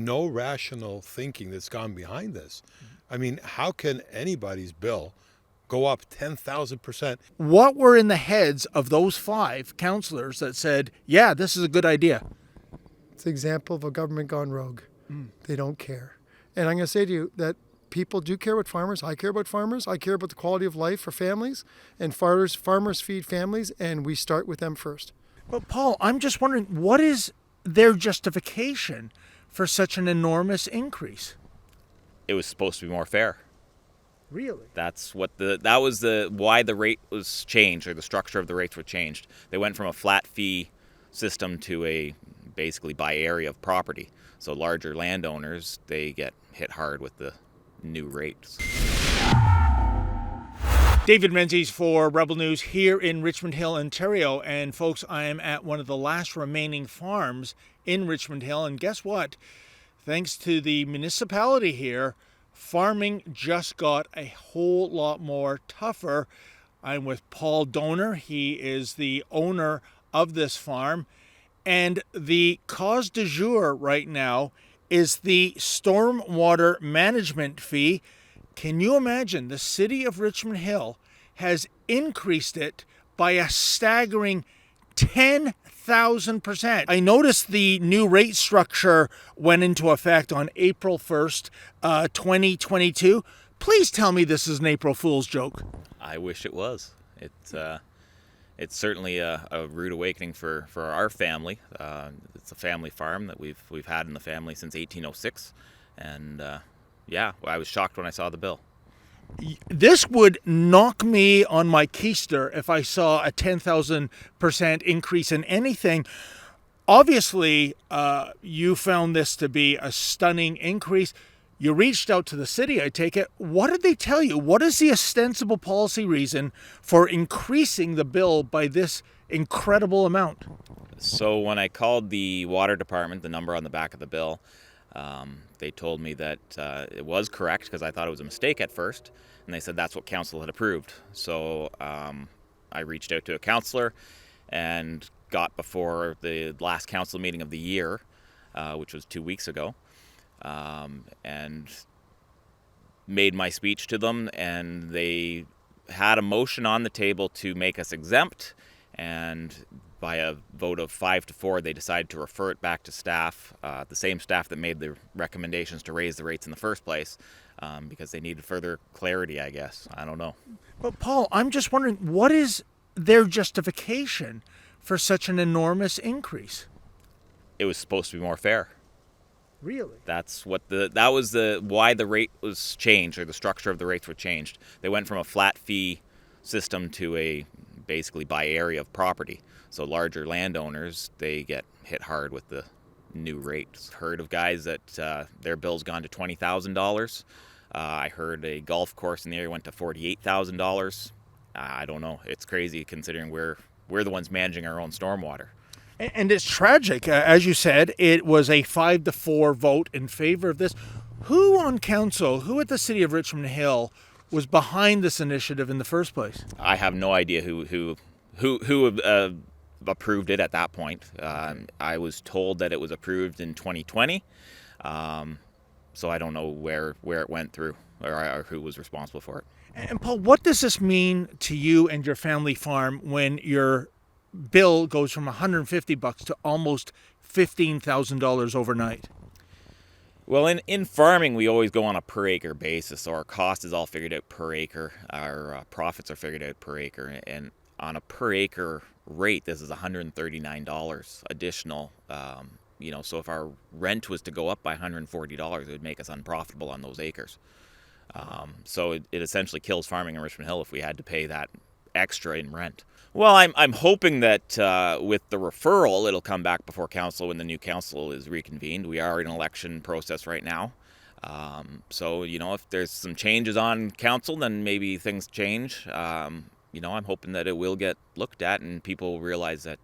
no rational thinking that's gone behind this. I mean, how can anybody's bill go up 10,000%? What were in the heads of those 5 councillors that said, yeah, this is a good idea? It's an example of a government gone rogue. They don't care. And I'm going to say to you that people do care about farmers. I care about farmers. I care about the quality of life for families. And farmers feed families, and we start with them first. But Paul, I'm just wondering, what is their justification for such an enormous increase? It was supposed to be more fair. Really? That's what why the rate was changed, or the structure of the rates were changed. They went from a flat fee system to a basically by area of property. So larger landowners, they get hit hard with the new rates. David Menzies for Rebel News here in Richmond Hill, Ontario. And folks, I am at one of the last remaining farms in Richmond Hill. And guess what? Thanks to the municipality here, farming just got a whole lot more tougher. I'm with Paul Donor. He is the owner of this farm. And the cause du jour right now is the stormwater management fee. Can you imagine? The city of Richmond Hill has increased it by a staggering 10,000%. I noticed the new rate structure went into effect on April 1st, 2022. Please tell me this is an April Fool's joke. I wish it was. It's certainly a rude awakening for our family. It's a family farm that we've had in the family since 1806, and I was shocked when I saw the bill. This would knock me on my keister if I saw a 10,000% increase in anything. Obviously, you found this to be a stunning increase. You reached out to the city, I take it. What did they tell you? What is the ostensible policy reason for increasing the bill by this incredible amount? So when I called the water department, the number on the back of the bill, they told me that it was correct, because I thought it was a mistake at first, and they said that's what council had approved. So I reached out to a councillor and got before the last council meeting of the year, which was 2 weeks ago, and made my speech to them, and they had a motion on the table to make us exempt, and by a vote of 5-4, they decided to refer it back to staff, the same staff that made the recommendations to raise the rates in the first place, because they needed further clarity, I guess. I don't know. But Paul, I'm just wondering, what is their justification for such an enormous increase? It was supposed to be more fair. Really? That's what why the rate was changed, or the structure of the rates were changed. They went from a flat fee system to a basically by area of property. So larger landowners, they get hit hard with the new rates. Heard of guys that their bill's gone to $20,000. I heard a golf course in the area went to $48,000. I don't know. It's crazy considering we're the ones managing our own stormwater. And it's tragic. As you said, it was a 5-4 vote in favor of this. Who on council, who at the City of Richmond Hill was behind this initiative in the first place? I have no idea who approved it at that point. I was told that it was approved in 2020, so I don't know where it went through, or who was responsible for it. And Paul, what does this mean to you and your family farm when your bill goes from $150 to almost $15,000 overnight? Well, in farming, we always go on a per acre basis, so our cost is all figured out per acre. Our profits are figured out per acre, and on a per acre rate, this is $139 additional. So if our rent was to go up by $140, it would make us unprofitable on those acres. So it essentially kills farming in Richmond Hill if we had to pay that extra in rent. Well, I'm hoping that with the referral, it'll come back before council when the new council is reconvened. We are in an election process right now. So, if there's some changes on council, then maybe things change. I'm hoping that it will get looked at and people realize that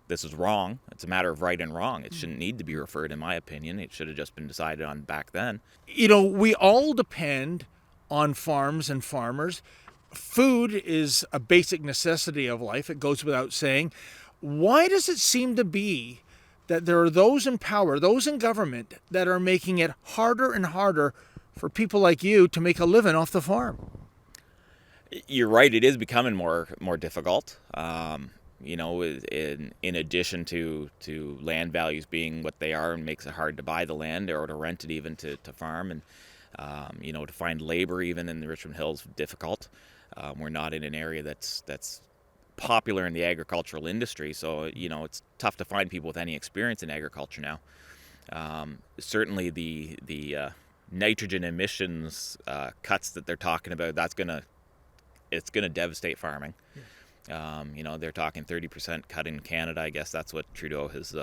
this is wrong. It's a matter of right and wrong. It shouldn't need to be referred, in my opinion. It should have just been decided on back then. We all depend on farms and farmers. Food is a basic necessity of life. It goes without saying. Why does it seem to be that there are those in power, those in government, that are making it harder and harder for people like you to make a living off the farm. You're right. It is becoming more difficult. In addition to land values being what they are, and makes it hard to buy the land or to rent it, even to farm, and to find labor even in the Richmond Hills difficult. We're not in an area that's popular in the agricultural industry, so it's tough to find people with any experience in agriculture now. Certainly the nitrogen emissions cuts that they're talking about, it's gonna devastate farming. They're talking 30% cut in Canada. I guess that's what Trudeau has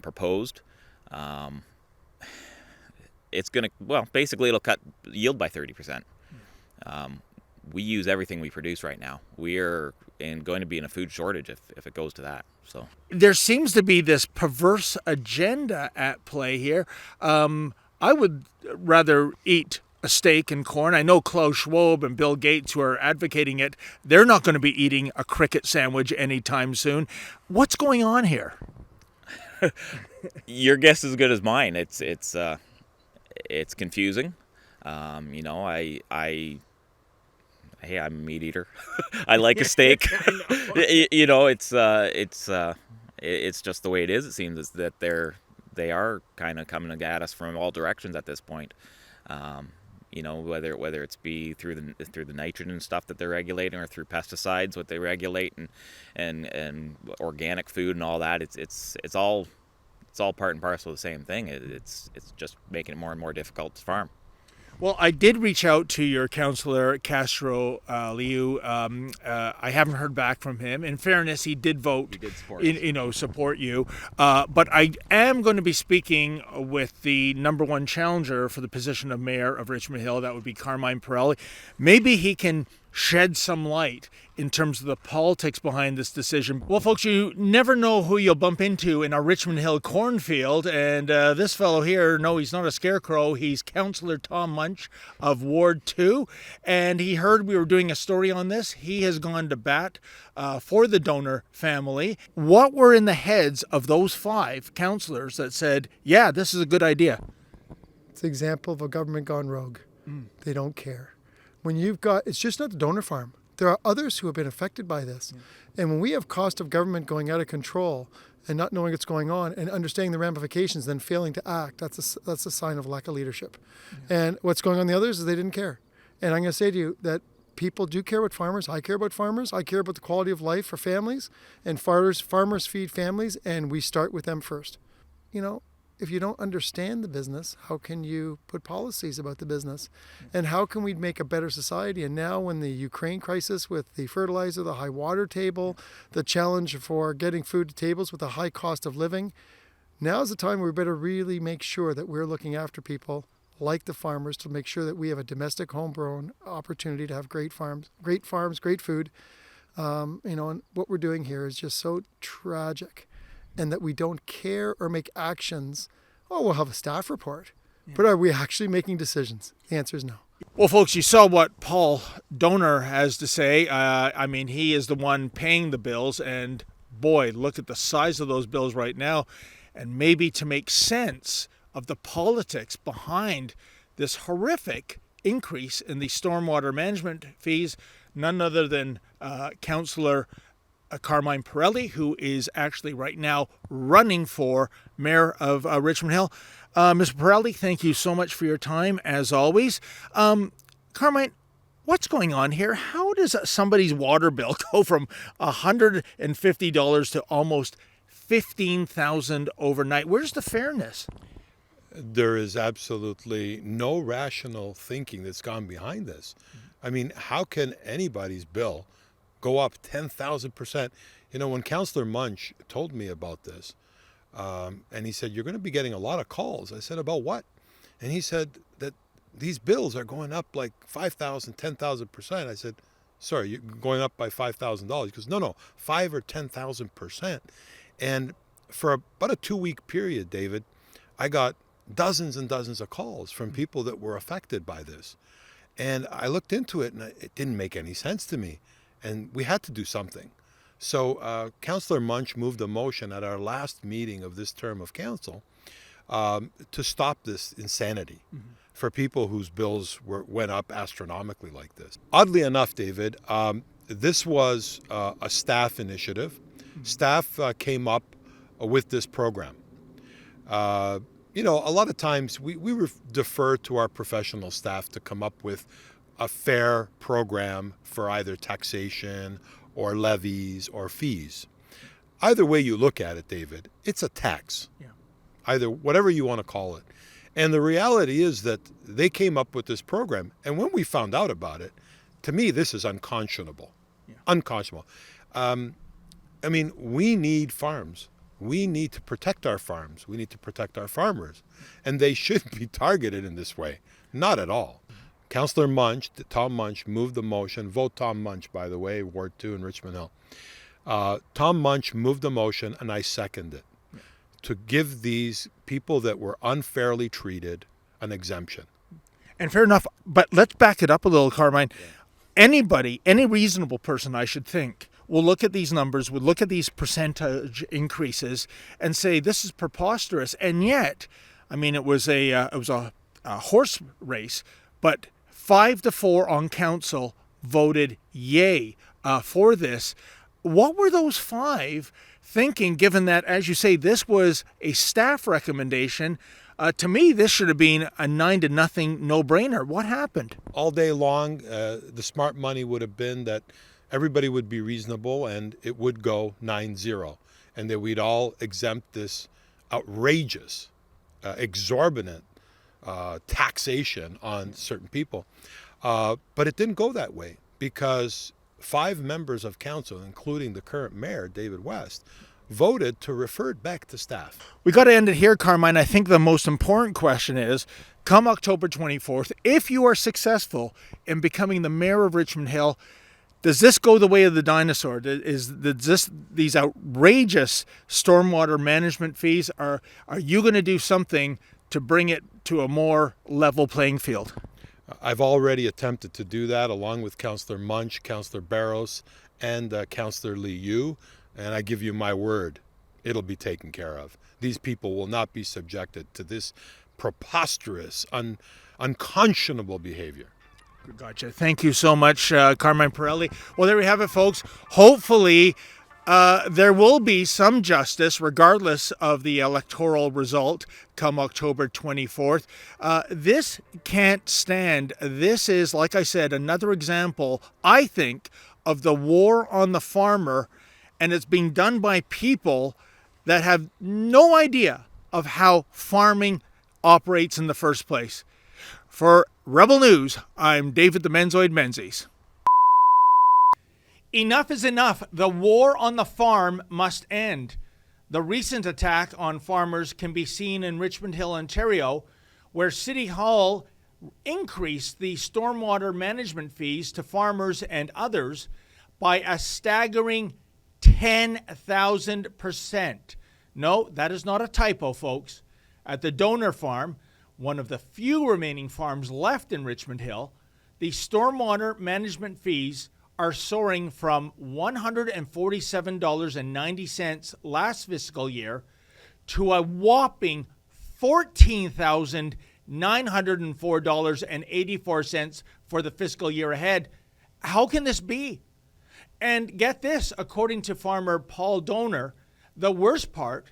proposed. It's gonna, basically it'll cut yield by 30%. We use everything we produce right now. We're going to be in a food shortage if it goes to that. So there seems to be this perverse agenda at play here. I would rather eat a steak and corn. I know Klaus Schwab and Bill Gates, who are advocating it, they're not going to be eating a cricket sandwich anytime soon. What's going on here? Your guess is as good as mine. It's confusing. Hey, I'm a meat eater. I like a steak. It's just the way it is. It seems is that they are kind of coming at us from all directions at this point. Whether it's be through the nitrogen stuff that they're regulating, or through pesticides, what they regulate, and organic food and all that. It's all part and parcel of the same thing. It's just making it more and more difficult to farm. Well, I did reach out to your councillor, Castro Liu. I haven't heard back from him. In fairness, he did vote, support you. But I am going to be speaking with the number one challenger for the position of mayor of Richmond Hill. That would be Carmine Pirelli. Maybe he can shed some light in terms of the politics behind this decision. Well, folks, you never know who you'll bump into in a Richmond Hill cornfield, and this fellow here, no, he's not a scarecrow. He's Councillor Tom Munch of Ward 2, and he heard we were doing a story on this. He has gone to bat for the donor family. What were in the heads of those 5 councillors that said, yeah, this is a good idea? It's an example of a government gone rogue. They don't care. When you've got, it's just not the donor farm. There are others who have been affected by this. And when we have cost of government going out of control and not knowing what's going on and understanding the ramifications, then failing to act, that's a sign of lack of leadership. And what's going on the others is they didn't care. And I'm going to say to you that people do care about farmers. I care about farmers. I care about the quality of life for families. And farmers feed families, and we start with them first. If you don't understand the business, how can you put policies about the business? And how can we make a better society? And now when the Ukraine crisis with the fertilizer, the high water table, the challenge for getting food to tables with a high cost of living, now's the time where we better really make sure that we're looking after people like the farmers, to make sure that we have a domestic homegrown opportunity to have great farms, great food. And what we're doing here is just so tragic. And that we don't care or make actions. Oh, we'll have a staff report. But are we actually making decisions? The answer is no. Well, folks, you saw what Paul Donor has to say. He is the one paying the bills. And boy, look at the size of those bills right now. And maybe to make sense of the politics behind this horrific increase in the stormwater management fees, none other than Councillor Carmine Pirelli, who is actually right now running for mayor of Richmond Hill. Mr. Pirelli, thank you so much for your time, as always. Carmine, what's going on here? How does somebody's water bill go from $150 to almost $15,000 overnight? Where's the fairness? There is absolutely no rational thinking that's gone behind this. I mean, how can anybody's bill go up 10,000%? When Councillor Munch told me about this, and he said, you're going to be getting a lot of calls. I said, about what? And he said that these bills are going up like 5,000, 10,000%. I said, sorry, you're going up by $5,000. He goes, no, 5 or 10,000%. And for about a 2-week period, David, I got dozens and dozens of calls from people that were affected by this. And I looked into it, and it didn't make any sense to me. And we had to do something. So Councillor Munch moved a motion at our last meeting of this term of council to stop this insanity for people whose bills went up astronomically like this. Oddly enough, David, this was a staff initiative. Staff came up with this program. You know, a lot of times we defer to our professional staff to come up with a fair program for either taxation or levies or fees. Either way you look at it, David, it's a tax. Yeah. Either whatever you want to call it. And the reality is that they came up with this program. And when we found out about it, to me, this is unconscionable. Yeah. Unconscionable. I mean, we need farms. We need to protect our farms. We need to protect our farmers. And they shouldn't be targeted in this way. Not at all. Councillor Munch, Tom Munch, moved the motion. Vote Tom Munch, by the way, Ward 2 in Richmond Hill. Tom Munch moved the motion, and I second it, to give these people that were unfairly treated an exemption. And fair enough, but let's back it up a little, Carmine. Yeah. Anybody, any reasonable person, I should think, will look at these numbers, will look at these percentage increases and say, this is preposterous. And yet, I mean, it was a horse race, but 5-4 on council voted yay for this. What were those 5 thinking, given that, as you say, this was a staff recommendation? To me, this should have been a 9-0 no-brainer. What happened? All day long, the smart money would have been that everybody would be reasonable and it would go 9-0, and that we'd all exempt this outrageous, exorbitant taxation on certain people. But it didn't go that way, because 5 members of council, including the current mayor, David West, voted to refer it back to staff. We got to end it here, Carmine. I think the most important question is, come October 24th, if you are successful in becoming the mayor of Richmond Hill, does this go the way of the dinosaur? These outrageous stormwater management fees, are you going to do something to bring it to a more level playing field? I've already attempted to do that, along with Councillor Munch, Councillor Barros, and Councillor Lee Yu, and I give you my word, it'll be taken care of. These people will not be subjected to this preposterous, unconscionable behavior. Gotcha. Thank you so much, Carmine Pirelli. Well, there we have it, folks. Hopefully, there will be some justice, regardless of the electoral result, come October 24th. This can't stand. This is, like I said, another example, I think, of the war on the farmer, and it's being done by people that have no idea of how farming operates in the first place. For Rebel News, I'm David the Menzoid Menzies. Enough is enough. The war on the farm must end. The recent attack on farmers can be seen in Richmond Hill, Ontario, where City Hall increased the stormwater management fees to farmers and others by a staggering 10,000%. No, that is not a typo, folks. At the Donor Farm, one of the few remaining farms left in Richmond Hill, the stormwater management fees are soaring from $147.90 last fiscal year to a whopping $14,904.84 for the fiscal year ahead. How can this be? And get this, according to farmer Paul Donor, the worst part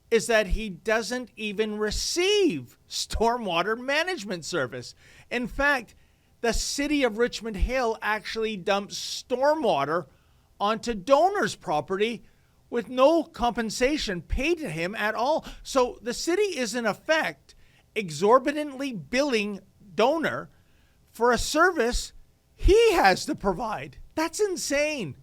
is that he doesn't even receive stormwater management service. In fact, the city of Richmond Hill actually dumps stormwater onto Donor's property with no compensation paid to him at all. So the city is in effect exorbitantly billing Donor for a service he has to provide. That's insane.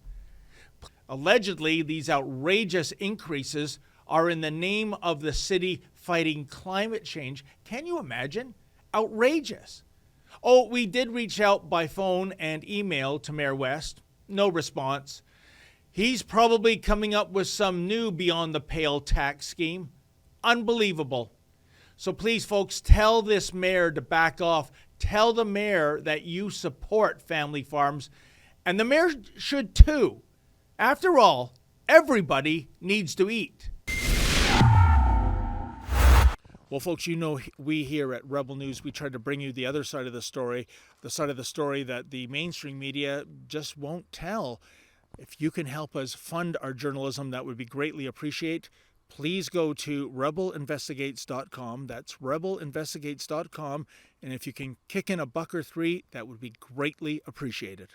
Allegedly, these outrageous increases are in the name of the city fighting climate change. Can you imagine? Outrageous. Oh, we did reach out by phone and email to Mayor West. No response. He's probably coming up with some new beyond the pale tax scheme. Unbelievable. So please, folks, tell this mayor to back off. Tell the mayor that you support family farms. And the mayor should too. After all, Everybody needs to eat. Well, folks, you know we here at Rebel News, we try to bring you the other side of the story that the mainstream media just won't tell. If you can help us fund our journalism, that would be greatly appreciated. Please go to rebelinvestigates.com. That's rebelinvestigates.com. And if you can kick in $1 or $3, that would be greatly appreciated.